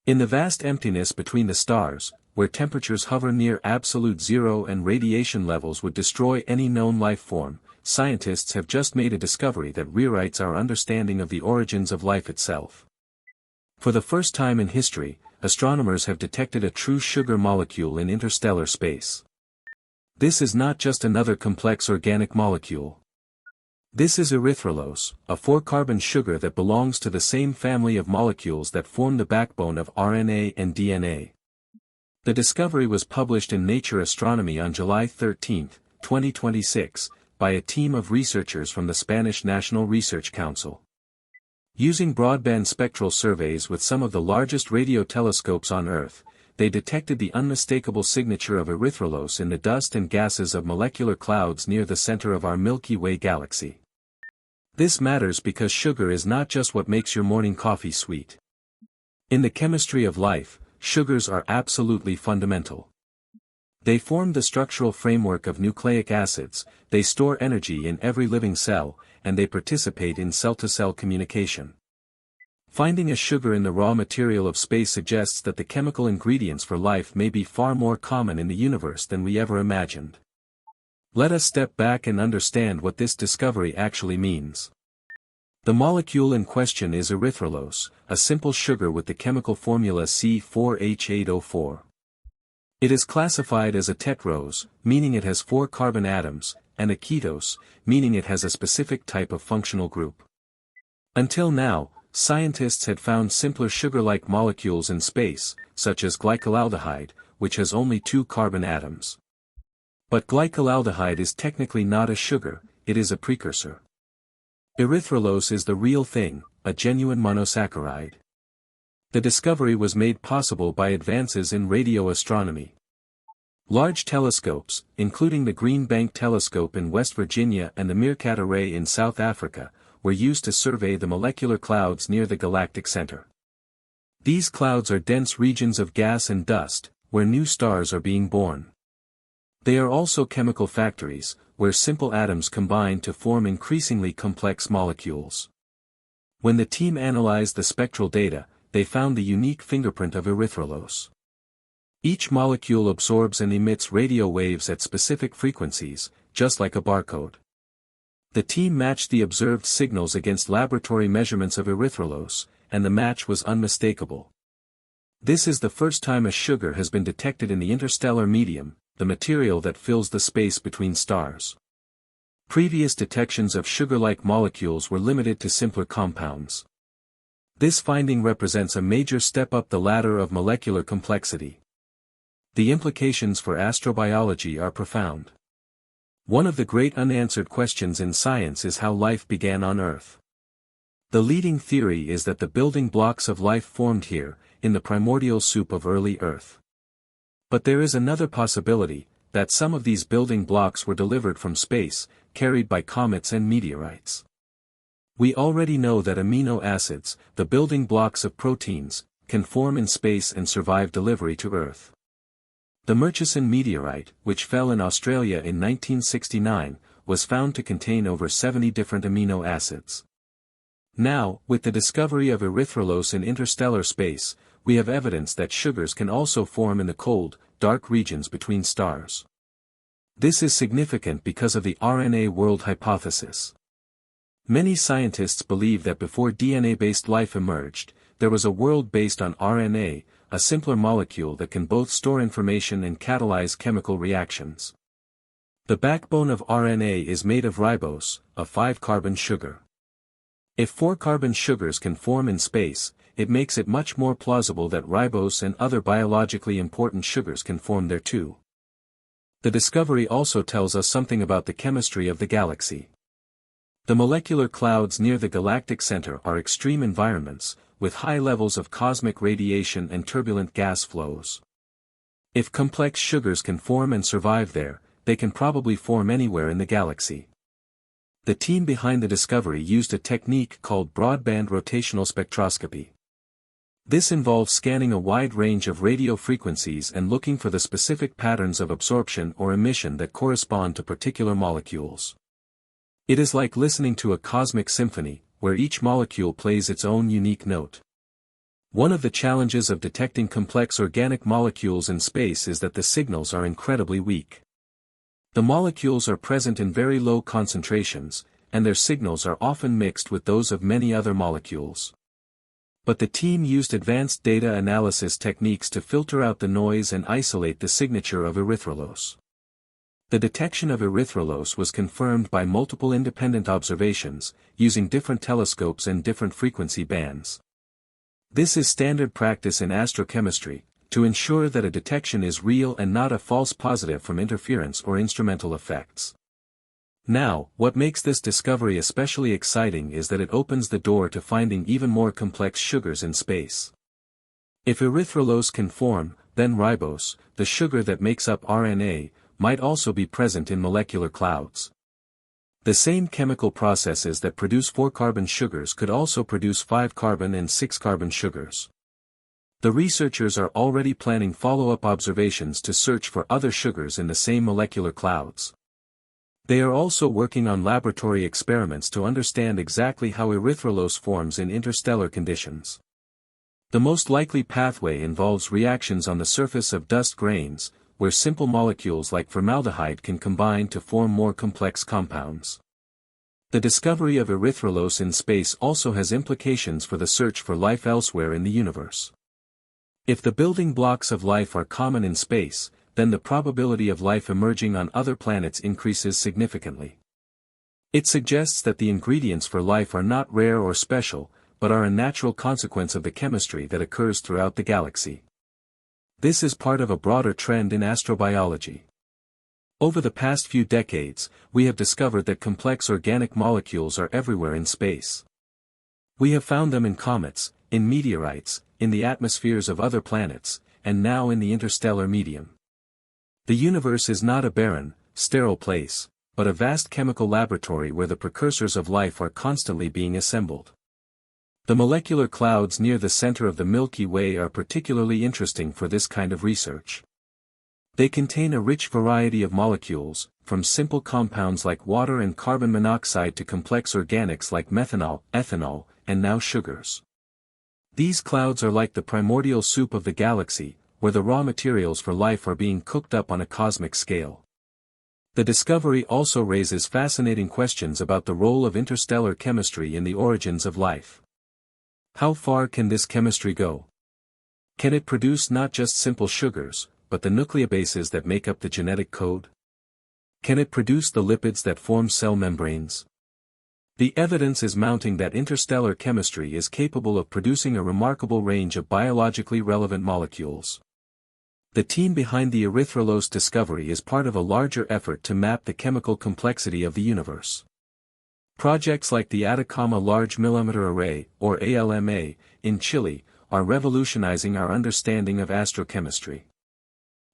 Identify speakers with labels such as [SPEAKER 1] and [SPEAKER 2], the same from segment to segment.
[SPEAKER 1] In the vast emptiness between the stars, where temperatures hover near absolute zero and radiation levels would destroy any known life form, scientists have just made a discovery that rewrites our understanding of the origins of life itself. For the first time in history, astronomers have detected a true sugar molecule in interstellar space. This is not just another complex organic molecule. This is erythrulose, a 4-carbon sugar that belongs to the same family of molecules that form the backbone of RNA and DNA. The discovery was published in Nature Astronomy on July 13, 2026, by a team of researchers from the Spanish National Research Council. Using broadband spectral surveys with some of the largest radio telescopes on Earth, they detected the unmistakable signature of erythrulose in the dust and gases of molecular clouds near the center of our Milky Way galaxy. This matters because sugar is not just what makes your morning coffee sweet. In the chemistry of life, sugars are absolutely fundamental. They form the structural framework of nucleic acids, they store energy in every living cell, and they participate in cell-to-cell communication. Finding a sugar in the raw material of space suggests that the chemical ingredients for life may be far more common in the universe than we ever imagined. Let us step back and understand what this discovery actually means. The molecule in question is erythrulose, a simple sugar with the chemical formula C4H8O4. It is classified as a tetrose, meaning it has 4 carbon atoms, and a ketose, meaning it has a specific type of functional group. Until now, scientists had found simpler sugar-like molecules in space, such as glycolaldehyde, which has only 2 carbon atoms. But glycolaldehyde is technically not a sugar, it is a precursor. Erythrulose is the real thing, a genuine monosaccharide. The discovery was made possible by advances in radio astronomy. Large telescopes, including the Green Bank Telescope in West Virginia and the Meerkat Array in South Africa, were used to survey the molecular clouds near the galactic center. These clouds are dense regions of gas and dust, where new stars are being born. They are also chemical factories, where simple atoms combine to form increasingly complex molecules. When the team analyzed the spectral data, they found the unique fingerprint of erythrulose. Each molecule absorbs and emits radio waves at specific frequencies, just like a barcode. The team matched the observed signals against laboratory measurements of erythrulose, and the match was unmistakable. This is the first time a sugar has been detected in the interstellar medium, the material that fills the space between stars. Previous detections of sugar-like molecules were limited to simpler compounds. This finding represents a major step up the ladder of molecular complexity. The implications for astrobiology are profound. One of the great unanswered questions in science is how life began on Earth. The leading theory is that the building blocks of life formed here, in the primordial soup of early Earth. But there is another possibility, that some of these building blocks were delivered from space, carried by comets and meteorites. We already know that amino acids, the building blocks of proteins, can form in space and survive delivery to Earth. The Murchison meteorite, which fell in Australia in 1969, was found to contain over 70 different amino acids. Now, with the discovery of erythrulose in interstellar space, we have evidence that sugars can also form in the cold, dark regions between stars. This is significant because of the RNA world hypothesis. Many scientists believe that before DNA-based life emerged, there was a world based on RNA, a simpler molecule that can both store information and catalyze chemical reactions. The backbone of RNA is made of ribose, a 5-carbon sugar. If 4-carbon sugars can form in space, it makes it much more plausible that ribose and other biologically important sugars can form there too. The discovery also tells us something about the chemistry of the galaxy. The molecular clouds near the galactic center are extreme environments, with high levels of cosmic radiation and turbulent gas flows. If complex sugars can form and survive there, they can probably form anywhere in the galaxy. The team behind the discovery used a technique called broadband rotational spectroscopy. This involves scanning a wide range of radio frequencies and looking for the specific patterns of absorption or emission that correspond to particular molecules. It is like listening to a cosmic symphony, where each molecule plays its own unique note. One of the challenges of detecting complex organic molecules in space is that the signals are incredibly weak. The molecules are present in very low concentrations, and their signals are often mixed with those of many other molecules. But the team used advanced data analysis techniques to filter out the noise and isolate the signature of erythrulose. The detection of erythrulose was confirmed by multiple independent observations, using different telescopes and different frequency bands. This is standard practice in astrochemistry, to ensure that a detection is real and not a false positive from interference or instrumental effects. Now, what makes this discovery especially exciting is that it opens the door to finding even more complex sugars in space. If erythrulose can form, then ribose, the sugar that makes up RNA, might also be present in molecular clouds. The same chemical processes that produce 4-carbon sugars could also produce 5-carbon and 6-carbon sugars. The researchers are already planning follow-up observations to search for other sugars in the same molecular clouds. They are also working on laboratory experiments to understand exactly how erythrulose forms in interstellar conditions. The most likely pathway involves reactions on the surface of dust grains, where simple molecules like formaldehyde can combine to form more complex compounds. The discovery of erythrulose in space also has implications for the search for life elsewhere in the universe. If the building blocks of life are common in space, then the probability of life emerging on other planets increases significantly. It suggests that the ingredients for life are not rare or special, but are a natural consequence of the chemistry that occurs throughout the galaxy. This is part of a broader trend in astrobiology. Over the past few decades, we have discovered that complex organic molecules are everywhere in space. We have found them in comets, in meteorites, in the atmospheres of other planets, and now in the interstellar medium. The universe is not a barren, sterile place, but a vast chemical laboratory where the precursors of life are constantly being assembled. The molecular clouds near the center of the Milky Way are particularly interesting for this kind of research. They contain a rich variety of molecules, from simple compounds like water and carbon monoxide to complex organics like methanol, ethanol, and now sugars. These clouds are like the primordial soup of the galaxy, where the raw materials for life are being cooked up on a cosmic scale. The discovery also raises fascinating questions about the role of interstellar chemistry in the origins of life. How far can this chemistry go? Can it produce not just simple sugars, but the nucleobases that make up the genetic code? Can it produce the lipids that form cell membranes? The evidence is mounting that interstellar chemistry is capable of producing a remarkable range of biologically relevant molecules. The team behind the erythrulose discovery is part of a larger effort to map the chemical complexity of the universe. Projects like the Atacama Large Millimeter Array, or ALMA, in Chile, are revolutionizing our understanding of astrochemistry.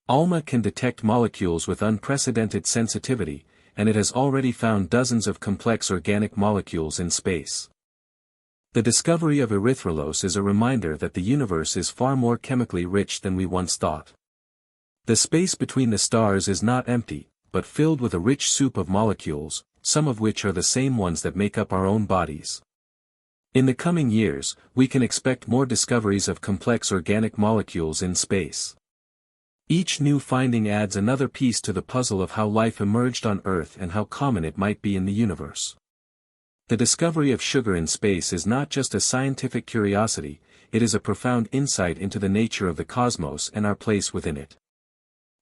[SPEAKER 1] ALMA can detect molecules with unprecedented sensitivity, and it has already found dozens of complex organic molecules in space. The discovery of erythrulose is a reminder that the universe is far more chemically rich than we once thought. The space between the stars is not empty, but filled with a rich soup of molecules, some of which are the same ones that make up our own bodies. In the coming years, we can expect more discoveries of complex organic molecules in space. Each new finding adds another piece to the puzzle of how life emerged on Earth and how common it might be in the universe. The discovery of sugar in space is not just a scientific curiosity, it is a profound insight into the nature of the cosmos and our place within it.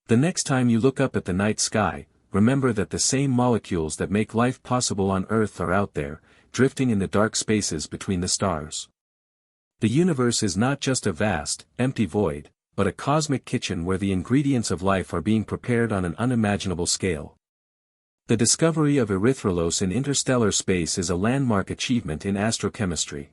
[SPEAKER 1] The next time you look up at the night sky, remember that the same molecules that make life possible on Earth are out there, drifting in the dark spaces between the stars. The universe is not just a vast, empty void, but a cosmic kitchen where the ingredients of life are being prepared on an unimaginable scale. The discovery of erythrulose in interstellar space is a landmark achievement in astrochemistry.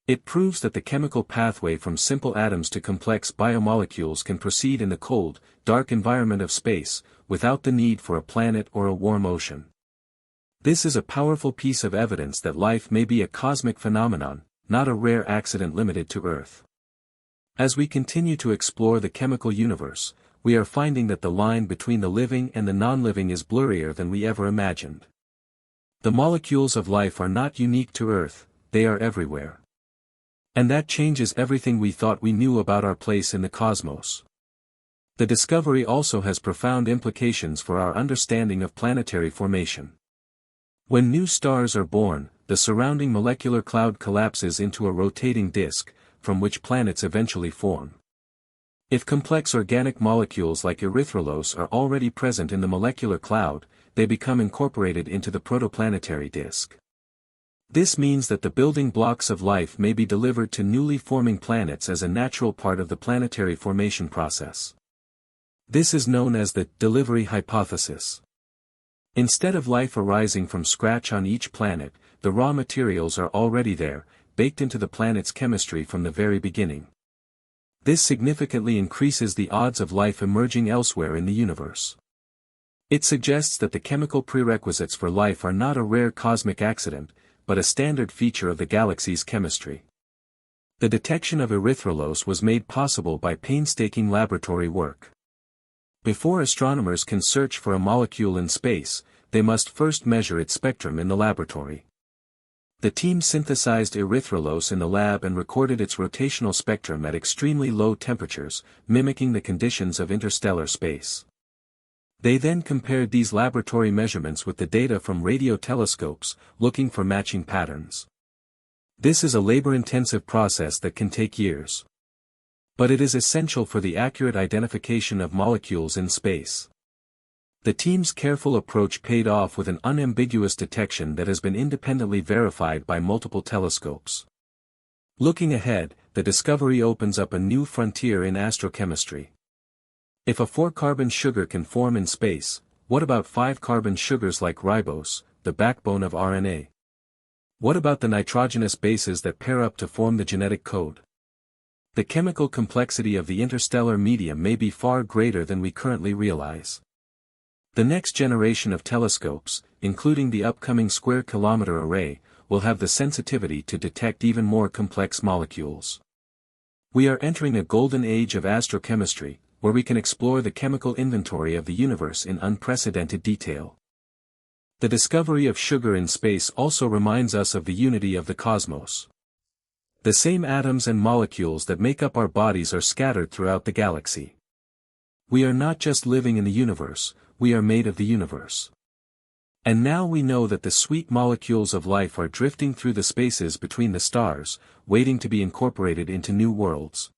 [SPEAKER 1] It proves that the chemical pathway from simple atoms to complex biomolecules can proceed in the cold, dark environment of space, without the need for a planet or a warm ocean. This is a powerful piece of evidence that life may be a cosmic phenomenon, not a rare accident limited to Earth. As we continue to explore the chemical universe, we are finding that the line between the living and the non-living is blurrier than we ever imagined. The molecules of life are not unique to Earth, they are everywhere. And that changes everything we thought we knew about our place in the cosmos. The discovery also has profound implications for our understanding of planetary formation. When new stars are born, the surrounding molecular cloud collapses into a rotating disk, from which planets eventually form. If complex organic molecules like erythrulose are already present in the molecular cloud, they become incorporated into the protoplanetary disk. This means that the building blocks of life may be delivered to newly forming planets as a natural part of the planetary formation process. This is known as the delivery hypothesis. Instead of life arising from scratch on each planet, the raw materials are already there, baked into the planet's chemistry from the very beginning. This significantly increases the odds of life emerging elsewhere in the universe. It suggests that the chemical prerequisites for life are not a rare cosmic accident, but a standard feature of the galaxy's chemistry. The detection of erythrulose was made possible by painstaking laboratory work. Before astronomers can search for a molecule in space, they must first measure its spectrum in the laboratory. The team synthesized erythrulose in the lab and recorded its rotational spectrum at extremely low temperatures, mimicking the conditions of interstellar space. They then compared these laboratory measurements with the data from radio telescopes, looking for matching patterns. This is a labor-intensive process that can take years. But it is essential for the accurate identification of molecules in space. The team's careful approach paid off with an unambiguous detection that has been independently verified by multiple telescopes. Looking ahead, the discovery opens up a new frontier in astrochemistry. If a 4-carbon sugar can form in space, what about 5-carbon sugars like ribose, the backbone of RNA? What about the nitrogenous bases that pair up to form the genetic code? The chemical complexity of the interstellar medium may be far greater than we currently realize. The next generation of telescopes, including the upcoming square-kilometer array, will have the sensitivity to detect even more complex molecules. We are entering a golden age of astrochemistry, where we can explore the chemical inventory of the universe in unprecedented detail. The discovery of sugar in space also reminds us of the unity of the cosmos. The same atoms and molecules that make up our bodies are scattered throughout the galaxy. We are not just living in the universe, we are made of the universe. And now we know that the sweet molecules of life are drifting through the spaces between the stars, waiting to be incorporated into new worlds.